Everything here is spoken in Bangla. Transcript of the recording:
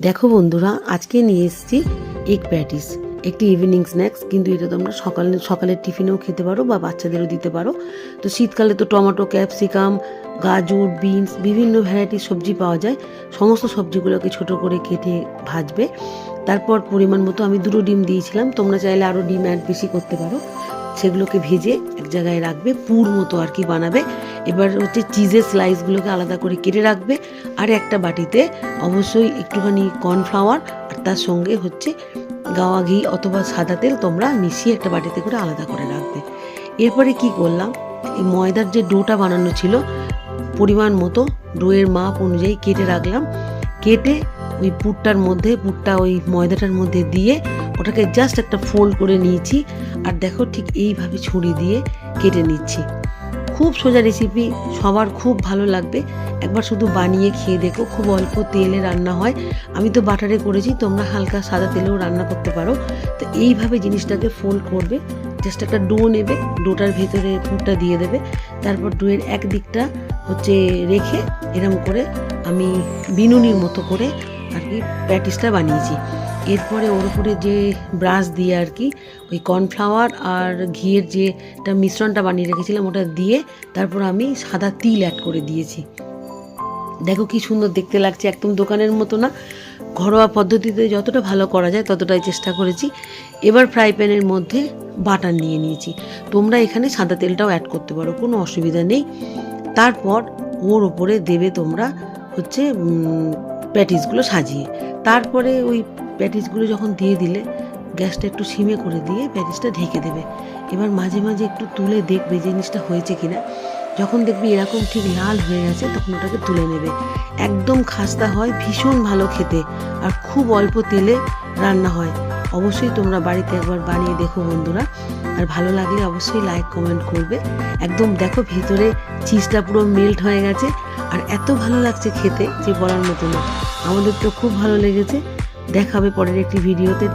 দেখো বন্ধুরা, আজকে নিয়ে এসেছি এগ প্যাটিস, একটি ইভিনিং স্ন্যাক্স। কিন্তু এটা তোমরা সকালের টিফিনেও খেতে পারো বা বাচ্চাদেরও দিতে পারো। তো শীতকালে তো টমেটো, ক্যাপসিকাম, গাজর, বিনস বিভিন্ন ভ্যারাইটির সবজি পাওয়া যায়। সমস্ত সবজিগুলোকে ছোট করে কেটে ভাজবে। তারপর পরিমাণ মতো আমি 2টো ডিম দিয়েছিলাম, তোমরা চাইলে আরও ডিম অ্যাড বেশি করতে পারো। সেগুলোকে ভেজে এক জায়গায় রাখবে, পুর মতো আর কি বানাবে। এবার হচ্ছে চিজের স্লাইসগুলোকে আলাদা করে কেটে রাখবে। আর একটা বাটিতে অবশ্যই একটুখানি কর্নফ্লাওয়ার আর তার সঙ্গে হচ্ছে গাওয়া ঘি অথবা সাদা তেল তোমরা মিশিয়ে একটা বাটিতে করে আলাদা করে রাখবে। এরপরে কি করলাম, এই ময়দার যে ডোটা বানানো ছিল পরিমাণ মতো ডোয়ের মাপ অনুযায়ী কেটে রাখলাম। কেটে ওই পুরটা ওই ময়দাটার মধ্যে দিয়ে ওটাকে জাস্ট একটা ফোল্ড করে নিয়েছি। আর দেখো ঠিক এইভাবে ছুরি দিয়ে কেটে নিচ্ছি। খুব সোজা রেসিপি, সবার খুব ভালো লাগবে। একবার শুধু বানিয়ে খেয়ে দেখো, খুব অল্প তেলে রান্না হয়। আমি তো বাটারে করেছি, তোমরা হালকা সাদা তেলেও রান্না করতে পারো। তো এইভাবে জিনিসটাকে ফোল্ড করবে, জাস্ট একটা ডো নেবে, ডোটার ভেতরে পুরটা দিয়ে দেবে। তারপর ডোয়ের এক দিকটা হচ্ছে রেখে এরম করে আমি বিনুনির মতো করে আর কি প্যাটিসটা বানিয়েছি। এরপরে ওর উপরে যে ব্রাশ দিয়ে আর কি ওই কর্নফ্লাওয়ার আর ঘিয়ের যেটা মিশ্রণটা বানিয়ে রেখেছিলাম ওটা দিয়ে তারপর আমি সাদা তিল অ্যাড করে দিয়েছি। দেখো কি সুন্দর দেখতে লাগছে, একদম দোকানের মতো না, ঘরোয়া পদ্ধতিতে যতটা ভালো করা যায় ততটাই চেষ্টা করেছি। এবার ফ্রাই প্যানের মধ্যে বাটার নিয়ে নিয়েছি, তোমরা এখানে সাদা তেলটাও অ্যাড করতে পারো, কোনো অসুবিধা নেই। তারপর ওর ওপরে দেবে তোমরা হচ্ছে প্যাটিসগুলো সাজিয়ে। তারপরে ওই প্যাটিসগুলো যখন দিয়ে দিলে গ্যাসটা একটু সিমে করে দিয়ে প্যাটিসটা ঢেকে দেবে। এবার মাঝে মাঝে একটু তুলে দেখবে জিনিসটা হয়েছে কিনা। যখন দেখবি এরকম ঠিক লাল হয়ে গেছে তখন ওটাকে তুলে নেবে। একদম খাস্তা হয়, ভীষণ ভালো খেতে, আর খুব অল্প তেলে রান্না হয়। অবশ্যই তোমরা বাড়িতে একবার বানিয়ে দেখো বন্ধুরা। আর ভালো লাগলে অবশ্যই লাইক কমেন্ট করবে। একদম দেখো ভেতরে চিজটা পুরো মেল্ট হয়ে গেছে, আর এত ভালো লাগছে খেতে যে বলার মতো না। আমাদের তো খুব ভালো লেগেছে। দেখা হবে পরের একটি ভিডিওতে।